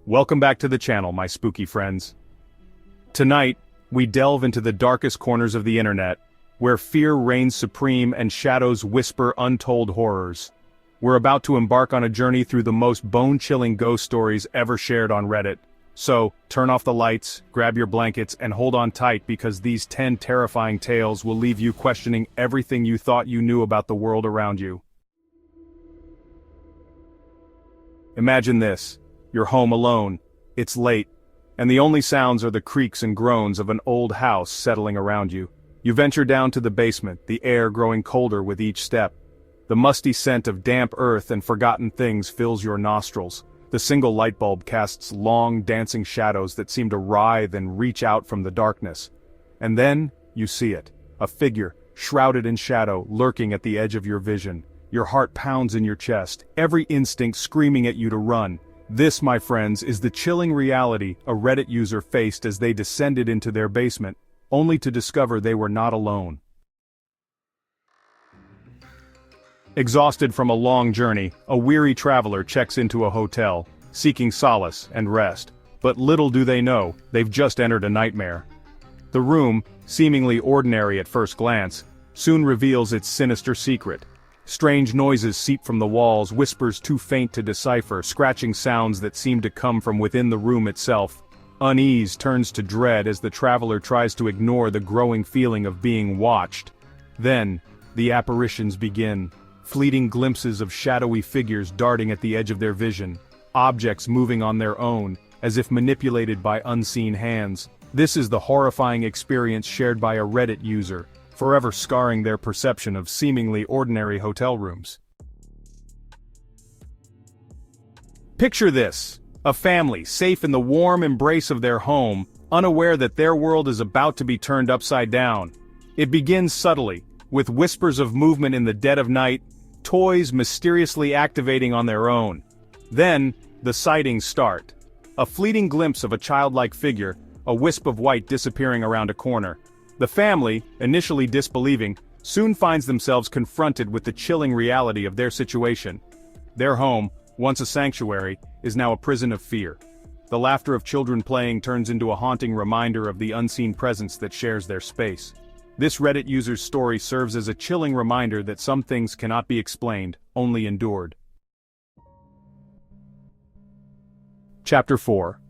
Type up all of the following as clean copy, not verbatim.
Welcome back to the channel, my spooky friends. Tonight, we delve into the darkest corners of the internet, where fear reigns supreme and shadows whisper untold horrors. We're about to embark on a journey through the most bone-chilling ghost stories ever shared on Reddit. So, turn off the lights, grab your blankets, and hold on tight because these 10 terrifying tales will leave you questioning everything you thought you knew about the world around you. Imagine this. You're home alone. It's late, and the only sounds are the creaks and groans of an old house settling around you. You venture down to the basement, the air growing colder with each step. The musty scent of damp earth and forgotten things fills your nostrils. The single light bulb casts long, dancing shadows that seem to writhe and reach out from the darkness. And then, you see it. A figure, shrouded in shadow, lurking at the edge of your vision. Your heart pounds in your chest, every instinct screaming at you to run. This, my friends, is the chilling reality a Reddit user faced as they descended into their basement, only to discover they were not alone. Exhausted from a long journey, a weary traveler checks into a hotel, seeking solace and rest. But little do they know, they've just entered a nightmare. The room, seemingly ordinary at first glance, soon reveals its sinister secret. Strange noises seep from the walls, whispers too faint to decipher, scratching sounds that seem to come from within the room itself. Unease turns to dread as the traveler tries to ignore the growing feeling of being watched. Then, the apparitions begin. Fleeting glimpses of shadowy figures darting at the edge of their vision. Objects moving on their own, as if manipulated by unseen hands. This is the horrifying experience shared by a Reddit user, forever scarring their perception of seemingly ordinary hotel rooms. Picture this. A family, safe in the warm embrace of their home, unaware that their world is about to be turned upside down. It begins subtly, with whispers of movement in the dead of night, toys mysteriously activating on their own. Then, the sightings start. A fleeting glimpse of a childlike figure, a wisp of white disappearing around a corner. The family, initially disbelieving, soon finds themselves confronted with the chilling reality of their situation. Their home, once a sanctuary, is now a prison of fear. The laughter of children playing turns into a haunting reminder of the unseen presence that shares their space. This Reddit user's story serves as a chilling reminder that some things cannot be explained, only endured. Chapter 4.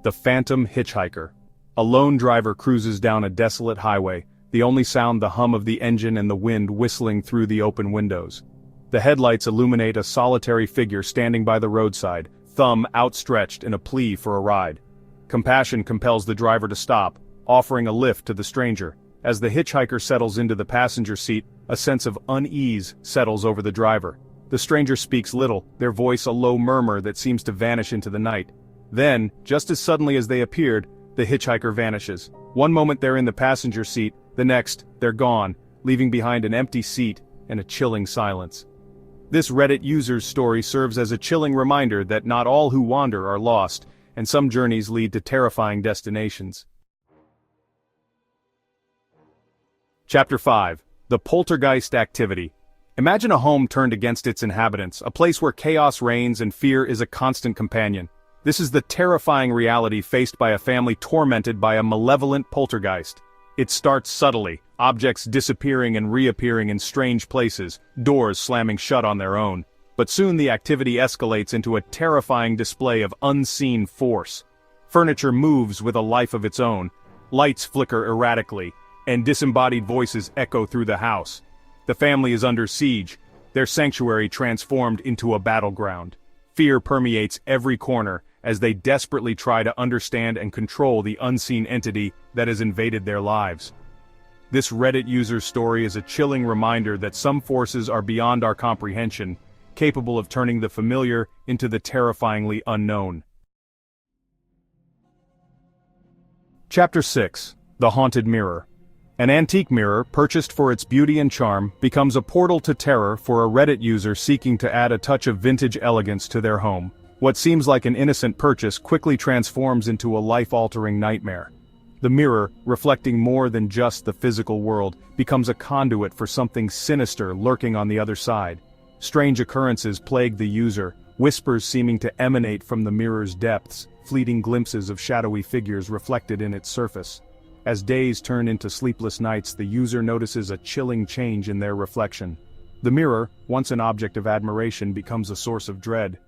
The Phantom Hitchhiker. A lone driver cruises down a desolate highway, the only sound the hum of the engine and the wind whistling through the open windows. The headlights illuminate a solitary figure standing by the roadside, thumb outstretched in a plea for a ride. Compassion compels the driver to stop, offering a lift to the stranger. As the hitchhiker settles into the passenger seat, a sense of unease settles over the driver. The stranger speaks little, their voice a low murmur that seems to vanish into the night. Then, just as suddenly as they appeared, the hitchhiker vanishes. One moment they're in the passenger seat, the next, they're gone, leaving behind an empty seat and a chilling silence. This Reddit user's story serves as a chilling reminder that not all who wander are lost, and some journeys lead to terrifying destinations. Chapter 5. The Poltergeist Activity. Imagine a home turned against its inhabitants, a place where chaos reigns and fear is a constant companion. This is the terrifying reality faced by a family tormented by a malevolent poltergeist. It starts subtly, objects disappearing and reappearing in strange places, doors slamming shut on their own. But soon the activity escalates into a terrifying display of unseen force. Furniture moves with a life of its own, lights flicker erratically, and disembodied voices echo through the house. The family is under siege, their sanctuary transformed into a battleground. Fear permeates every corner as they desperately try to understand and control the unseen entity that has invaded their lives. This Reddit user's story is a chilling reminder that some forces are beyond our comprehension, capable of turning the familiar into the terrifyingly unknown. Chapter 6. The Haunted Mirror. An antique mirror, purchased for its beauty and charm, becomes a portal to terror for a Reddit user seeking to add a touch of vintage elegance to their home. What seems like an innocent purchase quickly transforms into a life-altering nightmare. The mirror, reflecting more than just the physical world, becomes a conduit for something sinister lurking on the other side. Strange occurrences plague the user, whispers seeming to emanate from the mirror's depths, fleeting glimpses of shadowy figures reflected in its surface. As days turn into sleepless nights, the user notices a chilling change in their reflection. The mirror, once an object of admiration, becomes a source of dread.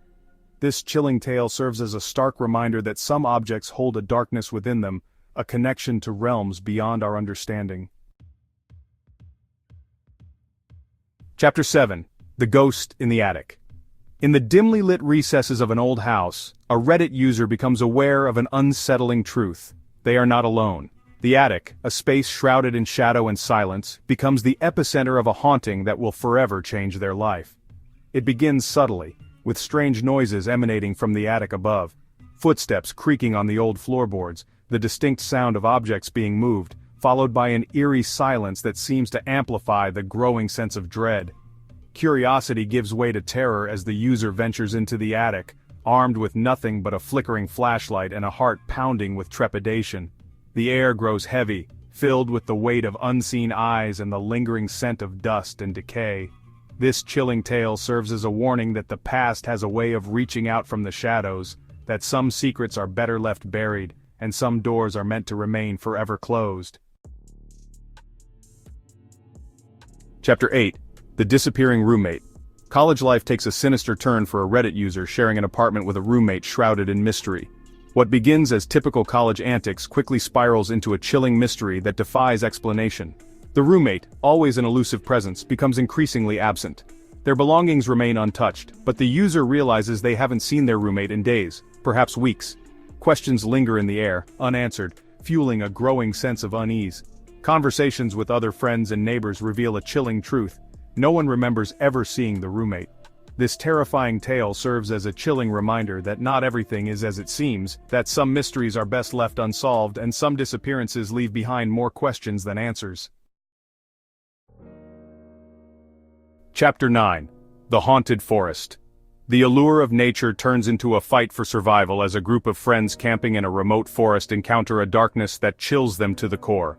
This chilling tale serves as a stark reminder that some objects hold a darkness within them, a connection to realms beyond our understanding. Chapter 7. The Ghost in the Attic. In the dimly lit recesses of an old house, a Reddit user becomes aware of an unsettling truth. They are not alone. The attic, a space shrouded in shadow and silence, becomes the epicenter of a haunting that will forever change their life. It begins subtly, with strange noises emanating from the attic above. Footsteps creaking on the old floorboards, the distinct sound of objects being moved, followed by an eerie silence that seems to amplify the growing sense of dread. Curiosity gives way to terror as the user ventures into the attic, armed with nothing but a flickering flashlight and a heart pounding with trepidation. The air grows heavy, filled with the weight of unseen eyes and the lingering scent of dust and decay. This chilling tale serves as a warning that the past has a way of reaching out from the shadows, that some secrets are better left buried, and some doors are meant to remain forever closed. Chapter 8. The Disappearing Roommate. College life takes a sinister turn for a Reddit user sharing an apartment with a roommate shrouded in mystery. What begins as typical college antics quickly spirals into a chilling mystery that defies explanation. The roommate, always an elusive presence, becomes increasingly absent. Their belongings remain untouched, but the user realizes they haven't seen their roommate in days, perhaps weeks. Questions linger in the air, unanswered, fueling a growing sense of unease. Conversations with other friends and neighbors reveal a chilling truth. No one remembers ever seeing the roommate. This terrifying tale serves as a chilling reminder that not everything is as it seems, that some mysteries are best left unsolved and some disappearances leave behind more questions than answers. Chapter 9. The Haunted Forest. The allure of nature turns into a fight for survival as a group of friends camping in a remote forest encounter a darkness that chills them to the core.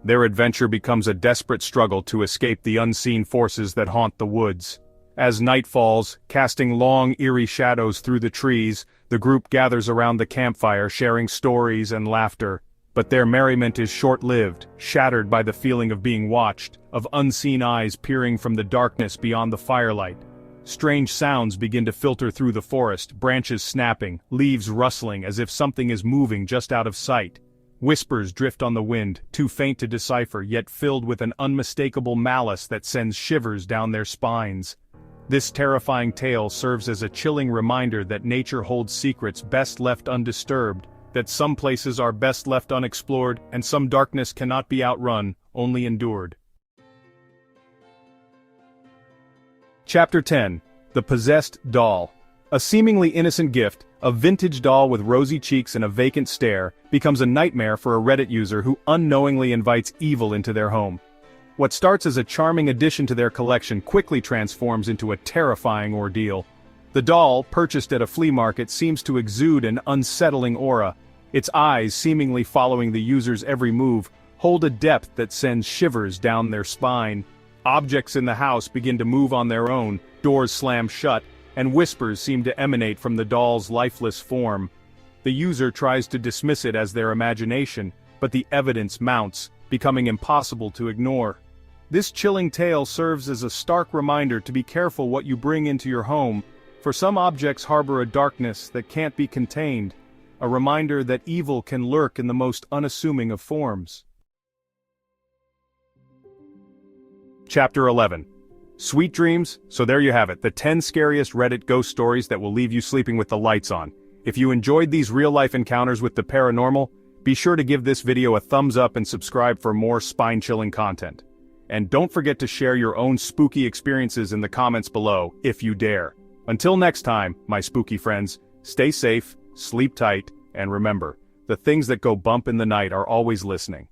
Their adventure becomes a desperate struggle to escape the unseen forces that haunt the woods. As night falls, casting long, eerie shadows through the trees, the group gathers around the campfire sharing stories and laughter. But their merriment is short-lived, shattered by the feeling of being watched, of unseen eyes peering from the darkness beyond the firelight. Strange sounds begin to filter through the forest, branches snapping, leaves rustling as if something is moving just out of sight. Whispers drift on the wind, too faint to decipher yet filled with an unmistakable malice that sends shivers down their spines. This terrifying tale serves as a chilling reminder that nature holds secrets best left undisturbed, that some places are best left unexplored, and some darkness cannot be outrun, only endured. Chapter 10. The Possessed Doll. A seemingly innocent gift, a vintage doll with rosy cheeks and a vacant stare, becomes a nightmare for a Reddit user who unknowingly invites evil into their home. What starts as a charming addition to their collection quickly transforms into a terrifying ordeal. The doll, purchased at a flea market, seems to exude an unsettling aura. Its eyes, seemingly following the user's every move, hold a depth that sends shivers down their spine. Objects in the house begin to move on their own, doors slam shut, and whispers seem to emanate from the doll's lifeless form. The user tries to dismiss it as their imagination, but the evidence mounts, becoming impossible to ignore. This chilling tale serves as a stark reminder to be careful what you bring into your home, for some objects harbor a darkness that can't be contained, a reminder that evil can lurk in the most unassuming of forms. Chapter 11. Sweet dreams. So there you have it, the 10 scariest Reddit ghost stories that will leave you sleeping with the lights on. If you enjoyed these real-life encounters with the paranormal, be sure to give this video a thumbs up and subscribe for more spine-chilling content. And don't forget to share your own spooky experiences in the comments below, if you dare. Until next time, my spooky friends, stay safe, sleep tight, and remember, the things that go bump in the night are always listening.